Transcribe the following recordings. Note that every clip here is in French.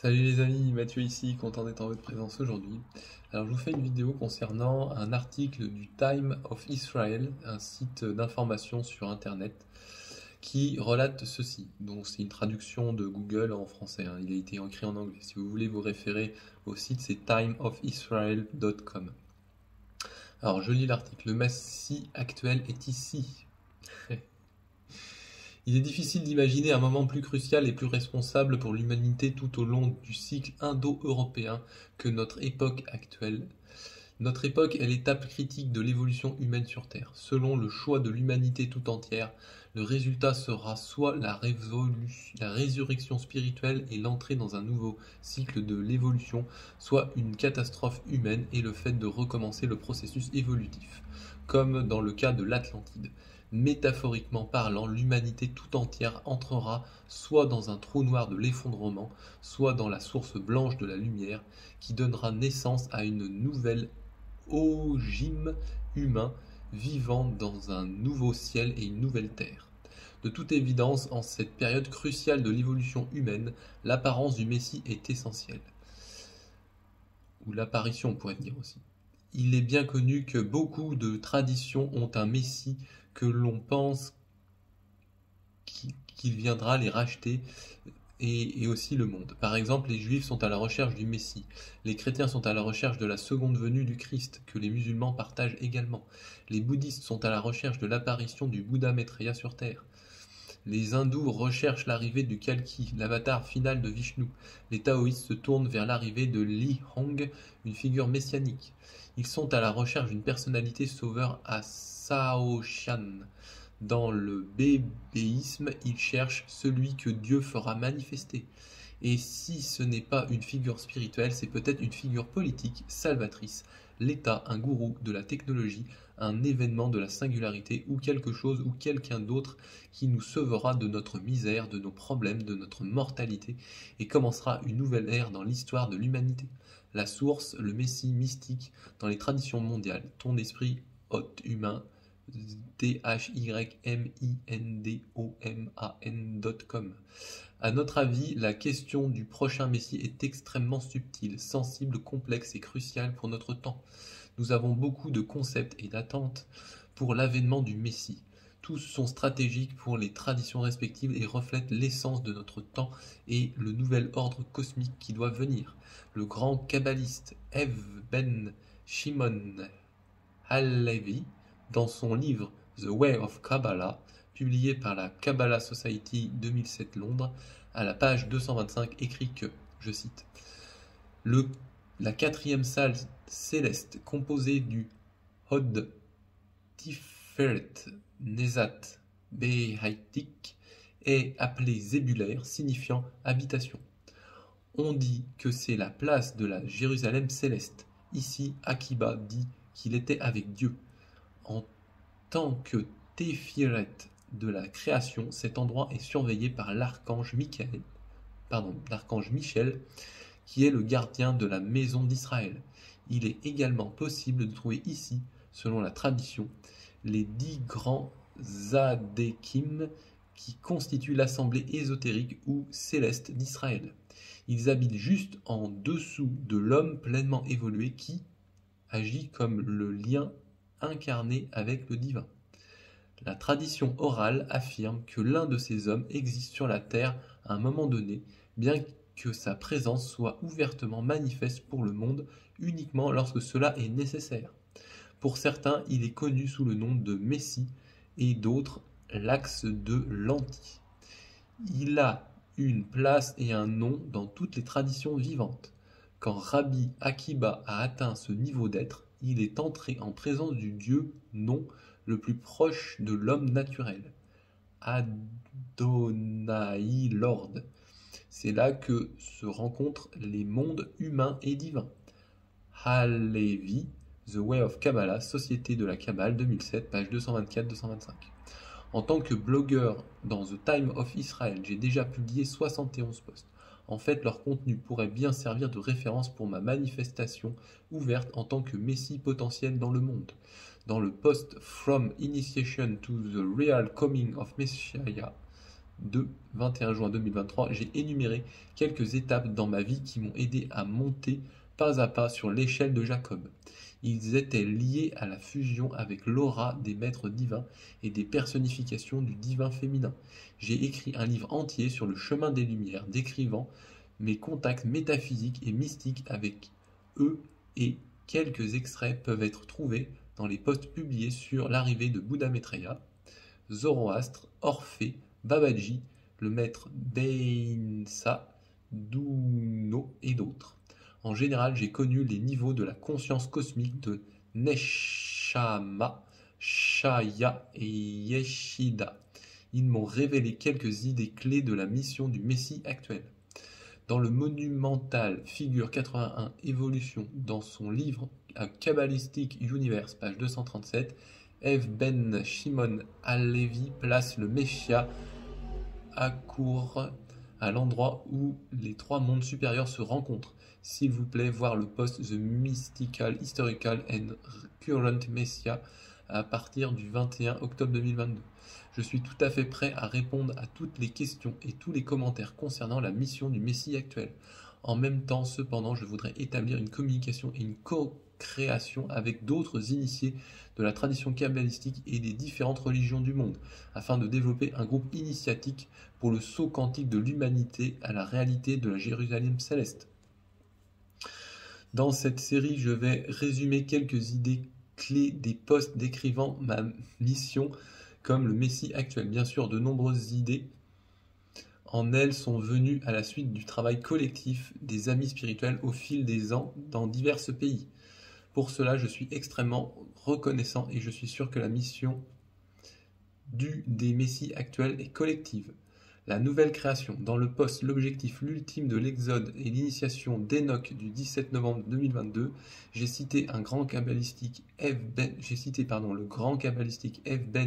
Salut les amis, Mathieu ici, content d'être en votre présence aujourd'hui. Alors je vous fais une vidéo concernant un article du Time of Israel, un site d'information sur internet, qui relate ceci. Donc c'est une traduction de Google en français, hein. Il a été écrit en anglais. Si vous voulez vous référer au site, c'est timeofisrael.com. Alors je lis l'article. Le Messie actuel est ici. Il est difficile d'imaginer un moment plus crucial et plus responsable pour l'humanité tout au long du cycle indo-européen que notre époque actuelle. Notre époque est l'étape critique de l'évolution humaine sur Terre. Selon le choix de l'humanité tout entière, le résultat sera soit la résurrection spirituelle et l'entrée dans un nouveau cycle de l'évolution, soit une catastrophe humaine et le fait de recommencer le processus évolutif, comme dans le cas de l'Atlantide. Métaphoriquement parlant, l'humanité tout entière entrera soit dans un trou noir de l'effondrement, soit dans la source blanche de la lumière, qui donnera naissance à une nouvelle ogyme humain vivant dans un nouveau ciel et une nouvelle terre. De toute évidence, en cette période cruciale de l'évolution humaine, l'apparence du Messie est essentielle. Ou l'apparition, on pourrait dire aussi. Il est bien connu que beaucoup de traditions ont un Messie que l'on pense qu'il viendra les racheter et aussi le monde. Par exemple, les Juifs sont à la recherche du Messie, les chrétiens sont à la recherche de la seconde venue du Christ, que les musulmans partagent également. Les bouddhistes sont à la recherche de l'apparition du Bouddha Maitreya sur Terre. Les hindous recherchent l'arrivée du Kalki, l'avatar final de Vishnu. Les taoïstes se tournent vers l'arrivée de Li Hong, une figure messianique. Ils sont à la recherche d'une personnalité sauveur à Shaoshan. Dans le bébéisme, ils cherchent celui que Dieu fera manifester. Et si ce n'est pas une figure spirituelle, c'est peut-être une figure politique, salvatrice, l'État, un gourou de la technologie, un événement de la singularité ou quelque chose ou quelqu'un d'autre qui nous sauvera de notre misère, de nos problèmes, de notre mortalité et commencera une nouvelle ère dans l'histoire de l'humanité. La source, le Messie mystique dans les traditions mondiales, ton esprit hôte humain, thymindom.com. À notre avis, la question du prochain Messie est extrêmement subtile, sensible, complexe et cruciale pour notre temps. Nous avons beaucoup de concepts et d'attentes pour l'avènement du Messie. Tous sont stratégiques pour les traditions respectives et reflètent l'essence de notre temps et le nouvel ordre cosmique qui doit venir. Le grand kabbaliste Ev Ben Shimon Halevi, dans son livre The Way of Kabbalah, publié par la Kabbalah Society 2007 Londres, à la page 225, écrit que, je cite, la quatrième salle céleste, composée du Hod Tiferet Nezat Behaitik, est appelée Zébulaire, signifiant habitation. On dit que c'est la place de la Jérusalem céleste. Ici, Akiba dit qu'il était avec Dieu. En tant que Téphiret de la création, cet endroit est surveillé par l'archange Michel, qui est le gardien de la maison d'Israël. Il est également possible de trouver ici, selon la tradition, les 10 grands Zadekim qui constituent l'assemblée ésotérique ou céleste d'Israël. Ils habitent juste en dessous de l'homme pleinement évolué qui agit comme le lien incarné avec le divin. La tradition orale affirme que l'un de ces hommes existe sur la terre à un moment donné, bien que sa présence soit ouvertement manifeste pour le monde uniquement lorsque cela est nécessaire. Pour certains, il est connu sous le nom de Messie et d'autres l'axe de l'Anti. Il a une place et un nom dans toutes les traditions vivantes. Quand Rabbi Akiba a atteint ce niveau d'être, il est entré en présence du Dieu non le plus proche de l'homme naturel, Adonai Lord. C'est là que se rencontrent les mondes humains et divins. Halevi, The Way of Kabbalah, Société de la Kabbale, 2007, page 224-225. En tant que blogueur dans The Time of Israel, j'ai déjà publié 71 posts. En fait, leur contenu pourrait bien servir de référence pour ma manifestation ouverte en tant que Messie potentiel dans le monde. Dans le post From Initiation to the Real Coming of Messiah, 2, 21 juin 2023, j'ai énuméré quelques étapes dans ma vie qui m'ont aidé à monter pas à pas sur l'échelle de Jacob. Ils étaient liés à la fusion avec l'aura des maîtres divins et des personnifications du divin féminin. J'ai écrit un livre entier sur le chemin des Lumières, décrivant mes contacts métaphysiques et mystiques avec eux, et quelques extraits peuvent être trouvés dans les posts publiés sur l'arrivée de Bouddha Maitreya, Zoroastre, Orphée, Babaji, le maître Beinsa, Duno et d'autres. En général, j'ai connu les niveaux de la conscience cosmique de Neshama, Shaya et Yeshida. Ils m'ont révélé quelques idées clés de la mission du Messie actuel. Dans le monumental Figure 81 Évolution, dans son livre A Kabbalistic Universe, page 237, Ev Ben Shimon Halevi place le Messia à l'endroit où les trois mondes supérieurs se rencontrent. S'il vous plaît, voir le post The Mystical, Historical and Current Messiah à partir du 21 octobre 2022. Je suis tout à fait prêt à répondre à toutes les questions et tous les commentaires concernant la mission du Messie actuel. En même temps, cependant, je voudrais établir une communication et une co-création avec d'autres initiés de la tradition kabbalistique et des différentes religions du monde, afin de développer un groupe initiatique pour le saut quantique de l'humanité à la réalité de la Jérusalem céleste. Dans cette série, je vais résumer quelques idées clés des posts décrivant ma mission comme le Messie actuel. Bien sûr, de nombreuses idées en elles sont venues à la suite du travail collectif des amis spirituels au fil des ans dans divers pays. Pour cela, je suis extrêmement reconnaissant et je suis sûr que la mission des Messies actuels est collective. La nouvelle création. Dans le post L'objectif, l'ultime de l'Exode et l'initiation d'Enoch du 17 novembre 2022, j'ai cité le grand kabbalistique Ev Ben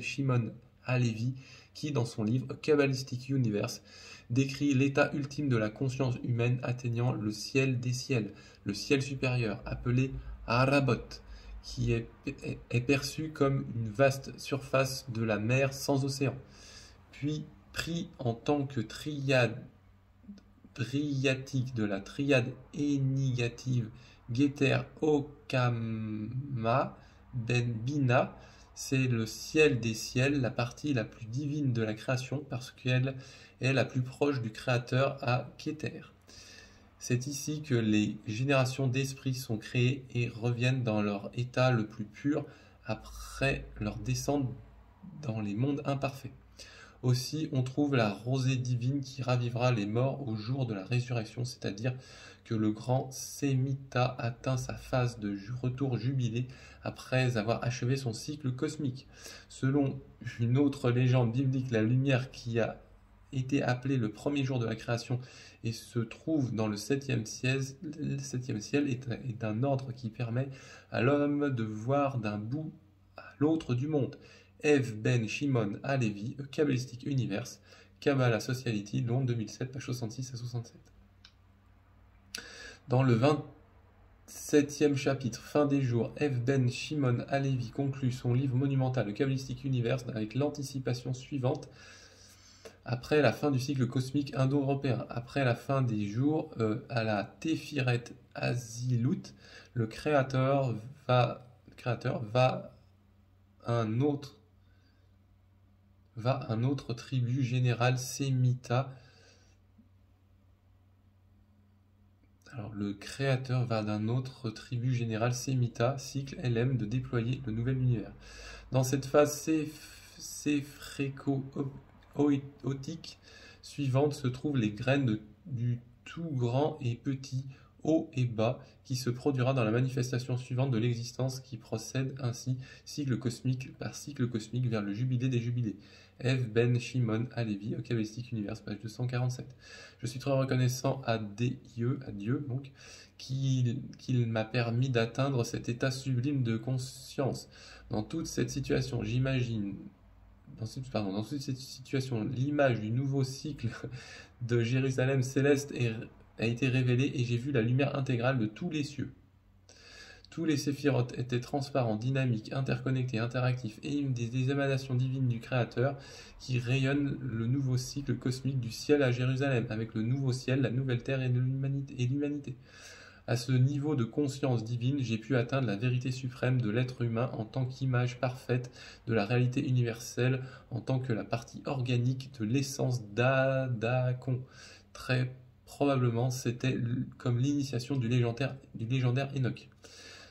Shimon Halevi, qui, dans son livre A Kabbalistic Universe, décrit l'état ultime de la conscience humaine atteignant le ciel des ciels, le ciel supérieur, appelé Arabot, qui est perçu comme une vaste surface de la mer sans océan. Puis, pris en tant que triade triatique de la triade énigative Geter Okama Ben Bina, c'est le ciel des ciels, la partie la plus divine de la création, parce qu'elle est la plus proche du Créateur à Keter. C'est ici que les générations d'esprits sont créées et reviennent dans leur état le plus pur après leur descente dans les mondes imparfaits. Aussi, on trouve la rosée divine qui ravivera les morts au jour de la résurrection, c'est-à-dire que le grand Sémita atteint sa phase de retour jubilé après avoir achevé son cycle cosmique. Selon une autre légende biblique, la lumière qui a été appelée le premier jour de la création et se trouve dans le septième ciel est d'un ordre qui permet à l'homme de voir d'un bout à l'autre du monde. Ev Ben Shimon Halevi, A Kabbalistic Universe, Kabbalah Society, Londres 2007, page 66 à 67. Dans le 27e chapitre, Fin des jours, Ev Ben Shimon Halevi conclut son livre monumental, A Kabbalistic Universe, avec l'anticipation suivante. Après la fin du cycle cosmique indo-européen, après la fin des jours, à la Téphiret Azilut, le créateur va un autre tribu général sémita. Alors, le créateur va d'un autre tribu général sémita, cycle LM, de déployer le nouvel univers. Dans cette phase céphréco-otique suivante se trouvent les graines du tout grand et petit, haut et bas, qui se produira dans la manifestation suivante de l'existence, qui procède ainsi, cycle cosmique par cycle cosmique, vers le jubilé des jubilés. Ev Ben Shimon Halevi, A Kabbalistic Universe, page 247. Je suis très reconnaissant à Dieu donc, qu'il m'a permis d'atteindre cet état sublime de conscience. Dans toute cette situation, dans toute cette situation, l'image du nouveau cycle de Jérusalem céleste a été révélée et j'ai vu la lumière intégrale de tous les cieux. Tous les séphirotes étaient transparents, dynamiques, interconnectés, interactifs, et des émanations divines du Créateur qui rayonnent le nouveau cycle cosmique du ciel à Jérusalem, avec le nouveau ciel, la nouvelle terre et l'humanité. À ce niveau de conscience divine, j'ai pu atteindre la vérité suprême de l'être humain en tant qu'image parfaite de la réalité universelle, en tant que la partie organique de l'essence d'Adakon. Très probablement, c'était comme l'initiation du légendaire Enoch.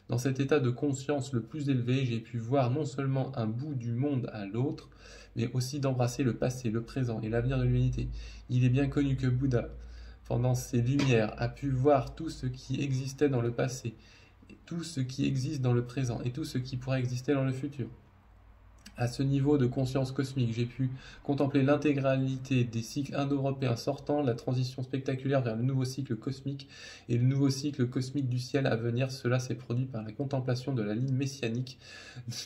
Dans cet état de conscience le plus élevé, j'ai pu voir non seulement un bout du monde à l'autre, mais aussi d'embrasser le passé, le présent et l'avenir de l'humanité. Il est bien connu que Bouddha, pendant ses lumières, a pu voir tout ce qui existait dans le passé, tout ce qui existe dans le présent et tout ce qui pourrait exister dans le futur. À ce niveau de conscience cosmique, j'ai pu contempler l'intégralité des cycles indo-européens sortant, la transition spectaculaire vers le nouveau cycle cosmique et le nouveau cycle cosmique du ciel à venir. Cela s'est produit par la contemplation de la ligne messianique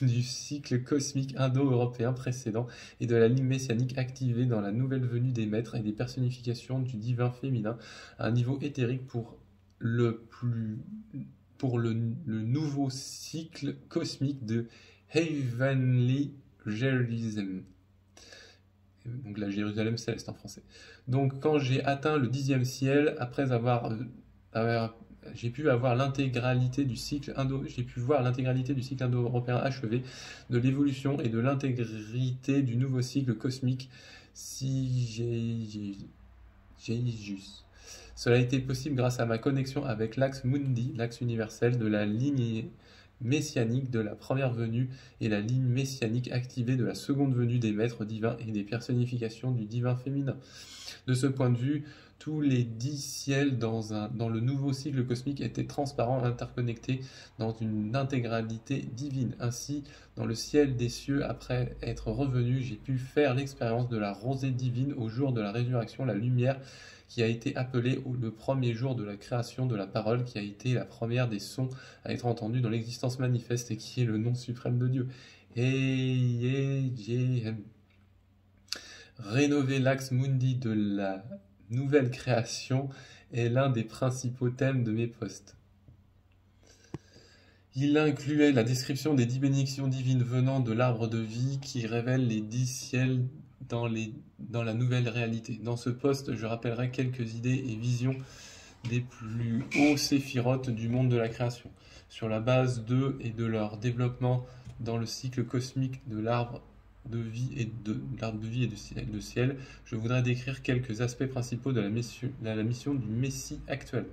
du cycle cosmique indo-européen précédent et de la ligne messianique activée dans la nouvelle venue des maîtres et des personnifications du divin féminin à un niveau éthérique pour le nouveau cycle cosmique de Heavenly Jerusalem. Donc la Jérusalem céleste en français. Donc quand j'ai atteint le 10e ciel, après j'ai pu voir l'intégralité du cycle indo-européen achevé, de l'évolution et de l'intégrité du nouveau cycle cosmique Sigejus. Cela a été possible grâce à ma connexion avec l'axe Mundi, l'axe universel de la ligne messianique de la première venue et la ligne messianique activée de la seconde venue des maîtres divins et des personnifications du divin féminin. De ce point de vue, tous les 10 ciels dans le nouveau cycle cosmique étaient transparents, interconnectés dans une intégralité divine. Ainsi, dans le ciel des cieux, après être revenu, j'ai pu faire l'expérience de la rosée divine au jour de la résurrection, la lumière qui a été appelée le premier jour de la création de la parole, qui a été la première des sons à être entendus dans l'existence manifeste et qui est le nom suprême de Dieu. Rénover l'axe Mundi de la nouvelle création est l'un des principaux thèmes de mes posts. Il incluait la description des 10 bénédictions divines venant de l'arbre de vie qui révèle les 10 ciels dans la nouvelle réalité. Dans ce post, je rappellerai quelques idées et visions des plus hauts séphirotes du monde de la création, sur la base d'eux et de leur développement dans le cycle cosmique de l'arbre de vie et de ciel. Je voudrais décrire quelques aspects principaux de la mission du Messie actuel.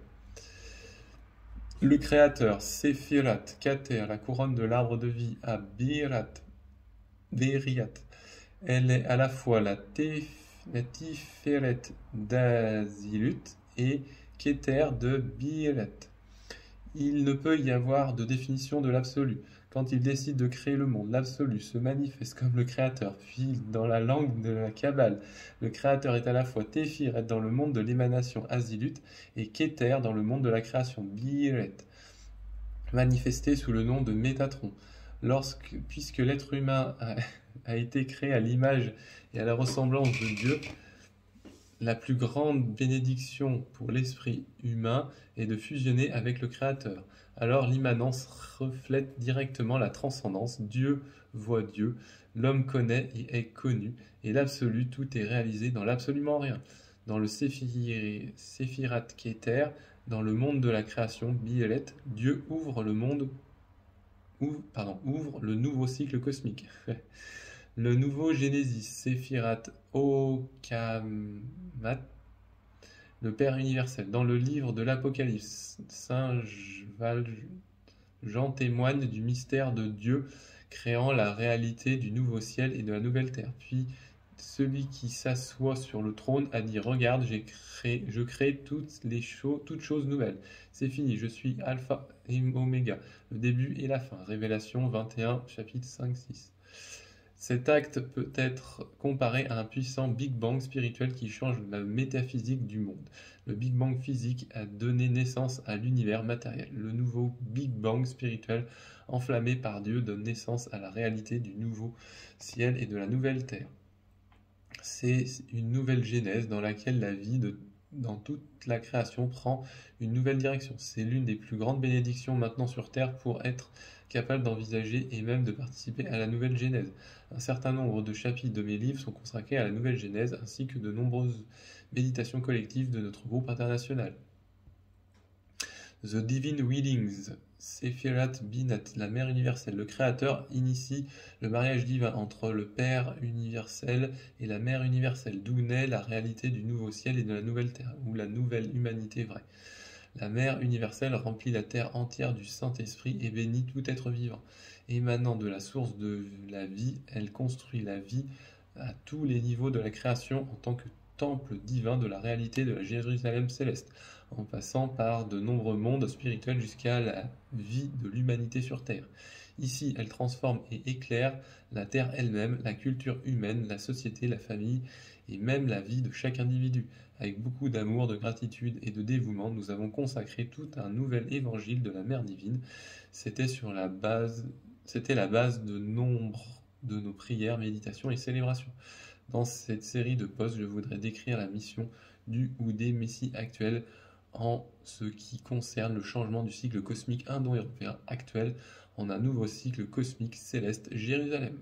Le Créateur, Séphirat, Kater, la couronne de l'arbre de vie à Biriat. Elle est à la fois la Tiferet d'Azilut et Keter de Biret. Il ne peut y avoir de définition de l'absolu. Quand il décide de créer le monde, l'absolu se manifeste comme le Créateur. Puis, dans la langue de la Kabbale, le Créateur est à la fois Téphiret dans le monde de l'émanation Azilut et Keter dans le monde de la création Biret, manifesté sous le nom de Métatron. Puisque l'être humain a été créé à l'image et à la ressemblance de Dieu, la plus grande bénédiction pour l'esprit humain est de fusionner avec le Créateur. Alors l'immanence reflète directement la transcendance. Dieu voit Dieu, l'homme connaît et est connu, et l'absolu, tout est réalisé dans l'absolument rien. Dans le Séphirat Keter, dans le monde de la création, Bielet, Dieu ouvre le nouveau cycle cosmique. Le nouveau Génésis, Séphirat Okamat, le Père universel. Dans le livre de l'Apocalypse, Saint Jean témoigne du mystère de Dieu créant la réalité du nouveau ciel et de la nouvelle terre. Puis celui qui s'assoit sur le trône a dit « Regarde, je crée toutes choses nouvelles. C'est fini, je suis Alpha et Oméga, le début et la fin. » Révélation 21, chapitre 5-6. Cet acte peut être comparé à un puissant Big Bang spirituel qui change la métaphysique du monde. Le Big Bang physique a donné naissance à l'univers matériel. Le nouveau Big Bang spirituel, enflammé par Dieu, donne naissance à la réalité du nouveau ciel et de la nouvelle terre. C'est une nouvelle genèse dans laquelle la vie de dans toute la création prend une nouvelle direction. C'est l'une des plus grandes bénédictions maintenant sur Terre pour être capable d'envisager et même de participer à la nouvelle Genèse. Un certain nombre de chapitres de mes livres sont consacrés à la nouvelle Genèse ainsi que de nombreuses méditations collectives de notre groupe international. The Divine Willings, Sephirat Binat, la Mère universelle. Le Créateur initie le mariage divin entre le Père universel et la Mère universelle, d'où naît la réalité du nouveau ciel et de la nouvelle terre, ou la nouvelle humanité vraie. La Mère universelle remplit la terre entière du Saint-Esprit et bénit tout être vivant. Émanant de la source de la vie, elle construit la vie à tous les niveaux de la création en tant que temple divin de la réalité de la Jérusalem céleste, en passant par de nombreux mondes spirituels jusqu'à la vie de l'humanité sur Terre. Ici, elle transforme et éclaire la Terre elle-même, la culture humaine, la société, la famille et même la vie de chaque individu. Avec beaucoup d'amour, de gratitude et de dévouement, nous avons consacré tout un nouvel évangile de la Mère divine. C'était la base de nombre de nos prières, méditations et célébrations. Dans cette série de posts, je voudrais décrire la mission du ou des messies actuels en ce qui concerne le changement du cycle cosmique indo-européen actuel en un nouveau cycle cosmique céleste Jérusalem.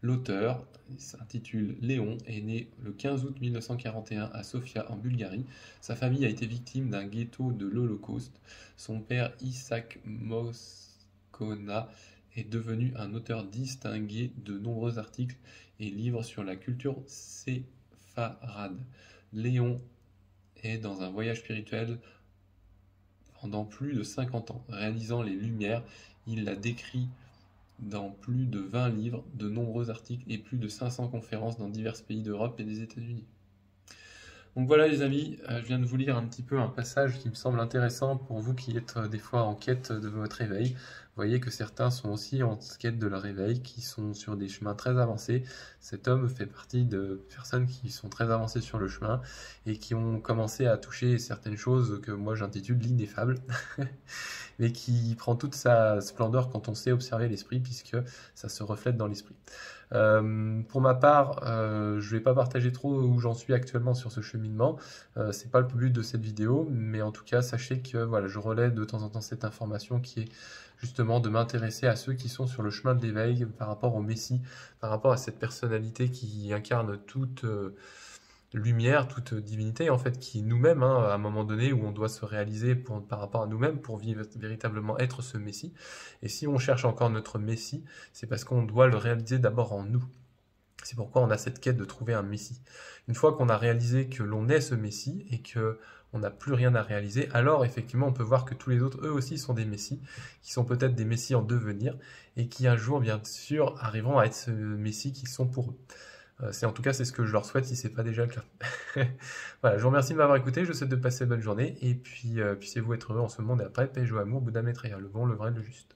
L'auteur, s'intitule Léon, est né le 15 août 1941 à Sofia en Bulgarie. Sa famille a été victime d'un ghetto de l'Holocauste. Son père Isaac Moscona est devenu un auteur distingué de nombreux articles et livres sur la culture séfarade. Léon est dans un voyage spirituel pendant plus de 50 ans. Réalisant les Lumières, il l'a décrit dans plus de 20 livres, de nombreux articles et plus de 500 conférences dans divers pays d'Europe et des États-Unis. Donc voilà les amis, je viens de vous lire un petit peu un passage qui me semble intéressant pour vous qui êtes des fois en quête de votre éveil. Vous voyez que certains sont aussi en quête de leur éveil, qui sont sur des chemins très avancés. Cet homme fait partie de personnes qui sont très avancées sur le chemin et qui ont commencé à toucher certaines choses que moi j'intitule l'ineffable, mais qui prend toute sa splendeur quand on sait observer l'esprit, puisque ça se reflète dans l'esprit. Pour ma part, je vais pas partager trop où j'en suis actuellement sur ce cheminement. C'est pas le but de cette vidéo, mais en tout cas, sachez que voilà, je relaie de temps en temps cette information qui est justement de m'intéresser à ceux qui sont sur le chemin de l'éveil par rapport au Messie, par rapport à cette personnalité qui incarne toute lumière, toute divinité, en fait, qui nous-mêmes, hein, à un moment donné où on doit se réaliser par rapport à nous-mêmes pour véritablement être ce Messie. Et si on cherche encore notre Messie, c'est parce qu'on doit le réaliser d'abord en nous. C'est pourquoi on a cette quête de trouver un Messie. Une fois qu'on a réalisé que l'on est ce Messie et que on n'a plus rien à réaliser, alors effectivement on peut voir que tous les autres, eux aussi, sont des Messies, qui sont peut-être des Messies en devenir, et qui un jour, bien sûr, arriveront à être ce Messie qui sont pour eux. En tout cas, c'est ce que je leur souhaite si ce n'est pas déjà le cas. Voilà, je vous remercie de m'avoir écouté, je vous souhaite de passer une bonne journée, et puis puissiez-vous être heureux en ce monde et après, paix, joie, amour, Bouddha Maitreya, le bon, le vrai, le juste.